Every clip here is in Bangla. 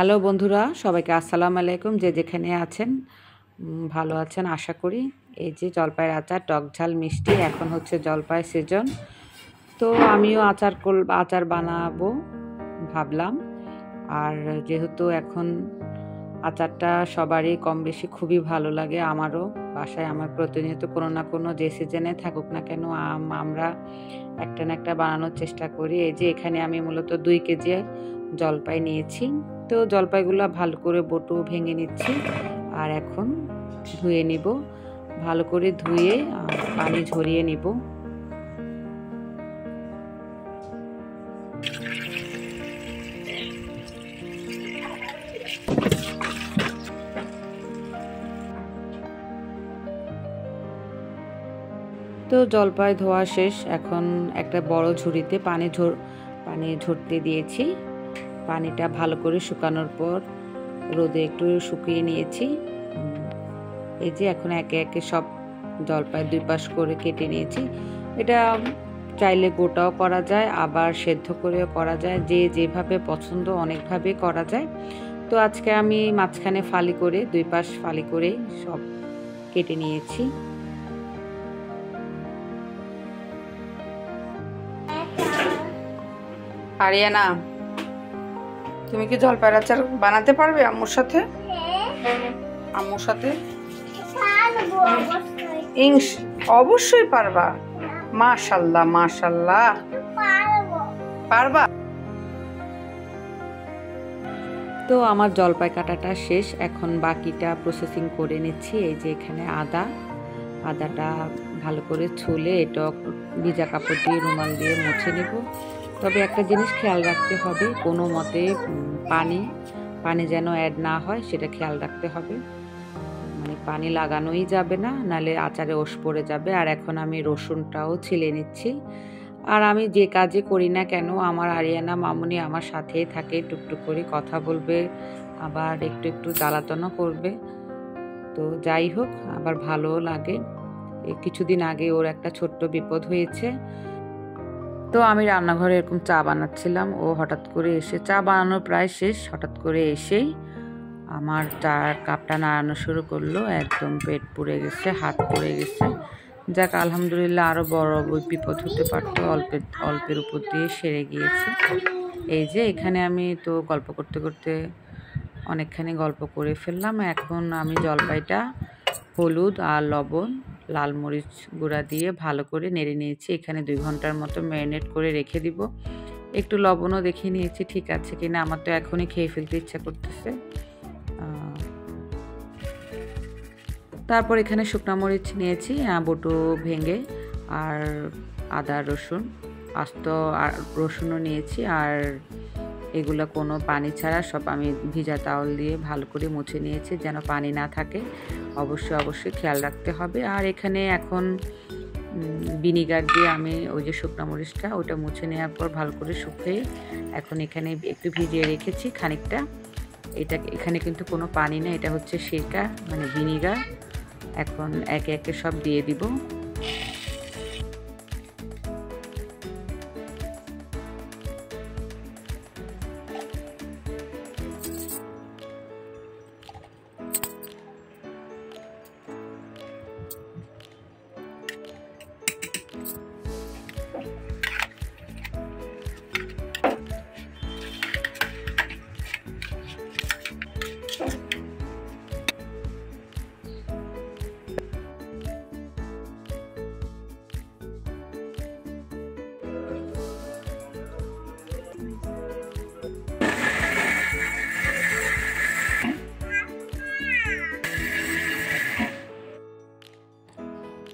হ্যালো বন্ধুরা, সবাইকে আসসালামু আলাইকুম। যে যেখানে আছেন ভালো আছেন আশা করি। এই যে জলপাইয়ের আচার, টক ঝাল মিষ্টি। এখন হচ্ছে জলপাই সিজন, তো আমিও আচার বানাবো ভাবলাম। আর যেহেতু এখন আচারটা সবারই কম বেশি খুবই ভালো লাগে, আমারও বাসায় আমার প্রতিনিয়ত কোনো না কোনো যে সিজনে থাকুক না কেন আমরা একটা না একটা বানানোর চেষ্টা করি। এই যে এখানে আমি মূলত 2 কেজি জলপাই নিয়েছি। তো জলপাইগুলো ভালো করে বটু ভেঙে নিচ্ছি আর এখন ধুয়ে নিব। ভালো করে ধুয়ে পানি ঝরিয়ে নিব। তো জলপাই ধোয়া শেষ। এখন একটা বড় ঝুড়িতে পানি ঝরতে দিয়েছি। পানিটা ভালো করে শুকানোর পর রোদে একটু শুকিয়ে নিয়েছি। এই যে এখন একে একে সব জলপাই 2 পাশ করে কেটে নিয়েছি। এটা চাইলে গোটাও করা যায়, আবার সেদ্ধ করেও করা যায়, যে যেভাবে পছন্দ অনেকভাবে করা যায়। তো আজকে আমি মাঝখানে ফালি করে 2 পাশ ফালি করে সব কেটে নিয়েছি। আরিয়ানা, তুমি কি জলপাইয়ের আচার বানাতে পারবে আম্মুর সাথে? আম্মুর সাথে অবশ্যই পারবা। মাশাআল্লাহ মাশাআল্লাহ, পারবা। তো আমার জলপাই কাটাটা শেষ, এখন বাকিটা প্রসেসিং করে নিচ্ছি। এই যে এখানে আদাটা ভালো করে ছুলে এটা ভিজা কাপড় দিয়ে রুমাল দিয়ে মুছে নেব। তবে একটা জিনিস খেয়াল রাখতে হবে, কোনো মতে পানি যেন অ্যাড না হয়, সেটা খেয়াল রাখতে হবে। মানে পানি লাগানোই যাবে না, নালে আচারে ওশ পড়ে যাবে। আর এখন আমি রসুনটাও ছিলে নিচ্ছি। আর আমি যে কাজে করি না কেন, আমার আরিয়ানা মামুনি আমার সাথেই থাকে, টুকটুক করে কথা বলবে, আবার একটু একটু জ্বালাতনও করবে। তো যাই হোক, আবার ভালোও লাগে। কিছুদিন আগে ওর একটা ছোট্ট বিপদ হয়েছে। তো আমি রান্নাঘরে এরকম চা বানাচ্ছিলাম, ও হঠাৎ করে এসে, চা বানানো প্রায় শেষ, হঠাৎ করে এসেই আমার চার কাপটা নাড়ানো শুরু করলো। একদম পেট পুড়ে গেছে, হাত পুড়ে গেছে। যাক আলহামদুলিল্লাহ, আরও বড় বিপদ হতে পারতো, অল্পের উপর দিয়ে সেরে গিয়েছে। এই যে এখানে আমি তো গল্প করতে করতে অনেকখানি গল্প করে ফেললাম। এখন আমি জলপাইটা হলুদ আর লবণ, লাল মরিচ গুঁড়া দিয়ে ভালো করে নেড়ে নিয়েছি। এখানে 2 ঘন্টার মতো ম্যারিনেট করে রেখে দিব। একটু লবণও দেখে নিয়েছি ঠিক আছে কিনা, আমার তো এখনই খেয়ে ফেলতে ইচ্ছা করতেছে। তারপর এখানে শুকনো মরিচ নিয়েছি, বটু ভেঙে, আর আদা রসুন আস্ত আর রসুনও নিয়েছি। আর এগুলো কোনো পানি ছাড়া সব আমি ভিজা তাওয়াল দিয়ে ভালো করে মুছে নিয়েছি, যেন পানি না থাকে। অবশ্যই খেয়াল রাখতে হবে। আর এখানে এখন ভিনিগার দিয়ে আমি ওই যে শুকনো মরিচটা ওটা মুছে নেওয়ার পর ভালো করে শুকিয়ে এখন এখানে একটু ভিজিয়ে রেখেছি খানিকটা। এখানে কিন্তু কোনো পানি নেই, এটা হচ্ছে সিরকা মানে ভিনিগার। এখন একে একে সব দিয়ে দিব।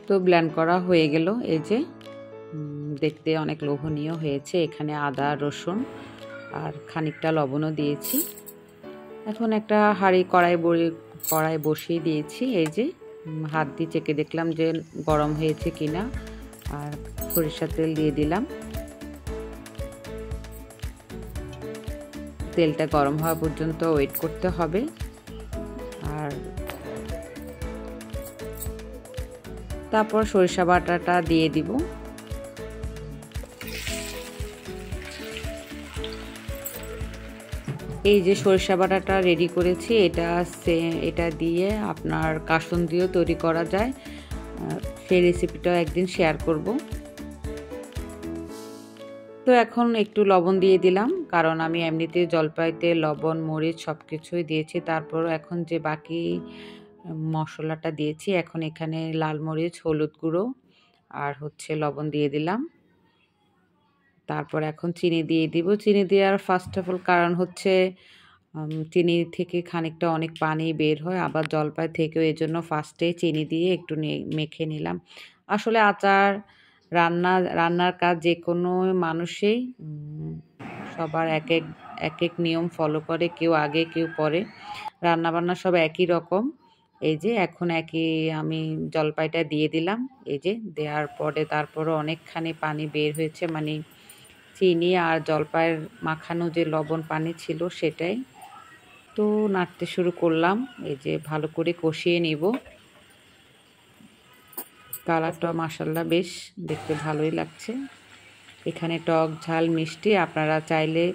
তো ব্লেন্ড করা হয়ে গেল। এই যে দেখতে অনেক লোভনীয় হয়েছে। এখানে আদা রসুন আর খানিকটা লবণও দিয়েছি। এখন একটা কড়াই বসিয়ে দিয়েছি। এই যে হাত দিয়ে চেকে দেখলাম যে গরম হয়েছে কিনা, আর সরিষার তেল দিয়ে দিলাম। তেলটা গরম হওয়া পর্যন্ত ওয়েট করতে হবে। আর তারপর সরিষা বাটাটা দিয়ে দিব। এই যে সরিষা বাটাটা রেডি করেছি, এটা দিয়ে আপনার কাসুন্দিও তৈরি করা যায়। সেই রেসিপিটাও একদিন শেয়ার করব। তো এখন একটু লবণ দিয়ে দিলাম, কারণ আমি এমনিতে জলপাইতে লবণ মরিচ সব কিছুই দিয়েছি। তারপর এখন যে বাকি মশলাটা দিয়েছি, এখন এখানে লাল মরিচ, হলুদ গুঁড়ো আর হচ্ছে লবণ দিয়ে দিলাম। তারপর এখন চিনি দিয়ে দিব। চিনি দেওয়ার ফার্স্ট অফ অল কারণ হচ্ছে চিনি থেকে খানিকটা অনেক পানি বের হয়, আবার জলপাই থেকেও, এই জন্য ফার্স্টে চিনি দিয়ে একটু মেখে নিলাম। আসলে আচার রান্নার কাজ যে কোনো মানুষই সবার এক এক নিয়ম ফলো করে, কেউ আগে কেউ পরে। রান্নাবান্না সব একই রকম। এই যে এখন আমি জলপাইটা দিয়ে দিলাম। এই যে দেওয়ার পরে তারপরে অনেকখানি পানি বের হয়েছে, মানে চিনি আর জলপাইয়ের মাখানো যে লবণ পানি ছিল সেটাই। তো নাড়তে শুরু করলাম, এই যে ভালো করে কষিয়ে নিব। কালারটা মাশাআল্লাহ বেশ দেখতে ভালোই লাগছে। এখানে টক ঝাল মিষ্টি আপনারা চাইলে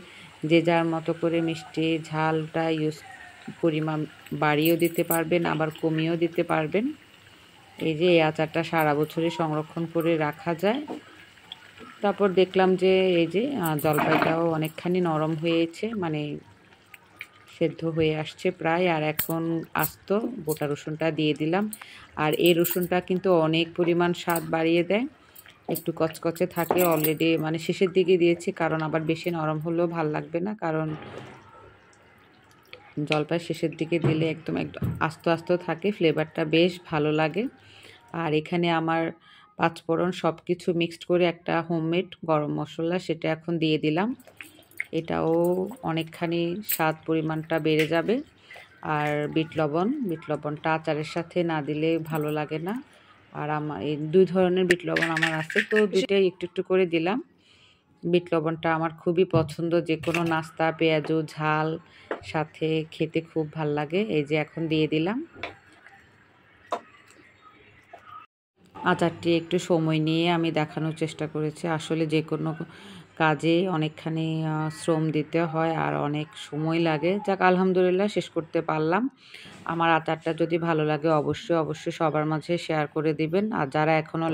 যে যার মতো করে মিষ্টি ঝালটা পরিমাণ বাড়িয়েও দিতে পারবেন, আবার কমিয়েও দিতে পারবেন। এই যে এই আচারটা সারা বছরই সংরক্ষণ করে রাখা যায়। তারপর দেখলাম যে এই যে জলপাইটাও অনেকখানি নরম হয়েছে, মানে সেদ্ধ হয়ে আসছে প্রায়। আর এখন আস্ত গোটা রসুনটা দিয়ে দিলাম। আর এই রসুনটা কিন্তু অনেক পরিমাণ স্বাদ বাড়িয়ে দেয়। একটু কচকচে থাকে অলরেডি, মানে শেষের দিকে দিয়েছি, কারণ আবার বেশি নরম হলেও ভাল লাগবে না, কারণ জলপাই শেষের দিকে দিলে একদম আস্ত আস্ত থাকে, ফ্লেভারটা বেশ ভালো লাগে। আর এখানে আমার পাঁচফোড়ন সব কিছু মিক্সড করে একটা হোমমেড গরম মশলা, সেটা এখন দিয়ে দিলাম। এটাও অনেকখানি স্বাদ পরিমাণটা বেড়ে যাবে। আর বিট লবণটা আচারের সাথে না দিলে ভালো লাগে না। আর আমার এই 2 ধরনের বিট লবণ আমার আছে, তো দুইটাই একটু একটু করে দিলাম। বিট লবণটা আমার খুবই পছন্দ, যে কোনো নাস্তা পেঁয়াজু ঝাল সাথে খেতে খুব ভাল লাগে। এই যে এখন দিয়ে দিলাম। আচারটি একটু সময় নিয়ে আমি দেখানোর চেষ্টা করেছি। আসলে যে কোনো কাজে অনেকখানি শ্রম দিতে হয় আর অনেক সময় লাগে। যাক আলহামদুলিল্লাহ শেষ করতে পারলাম। আমার আচারটা যদি ভালো লাগে অবশ্যই সবার মাঝে শেয়ার করে দিবেন। আর যারা এখনও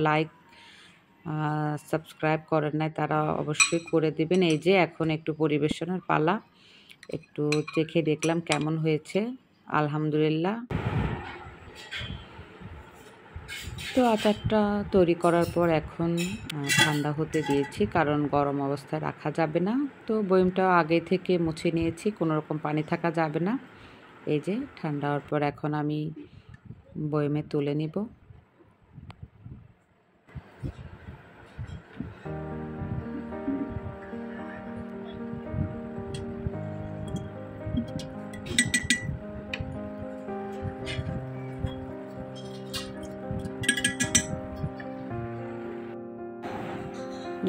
সাবস্ক্রাইব করেন নাই তারা অবশ্যই করে দিবেন। এই যে এখন একটু পরিবেশনের পালা। একটু চেখে দেখলাম কেমন হয়েছে। আলহামদুলিল্লাহ। তো আচারটা তৈরি করার পর এখন ঠান্ডা হতে দিয়েছি, কারণ গরম অবস্থায় রাখা যাবে না। তো বয়মটা আগে থেকে মুছে নিয়েছি, কোনো রকম পানি থাকা যাবে না। এই যে ঠান্ডা হওয়ার পর এখন আমি বয়মে তুলে নিব।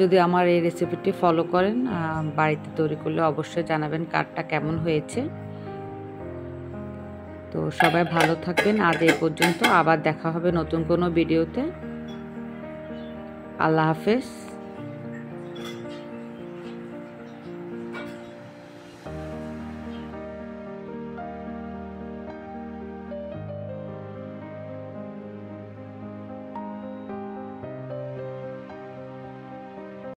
যদি আমার এই রেসিপিটি ফলো করেন, বাড়িতে তৈরি করলে অবশ্যই জানাবেন কারটা কেমন হয়েছে। তো সবাই ভালো থাকবেন। আজ এই পর্যন্ত, আবার দেখা হবে নতুন কোনো ভিডিওতে। আল্লাহ হাফেজ।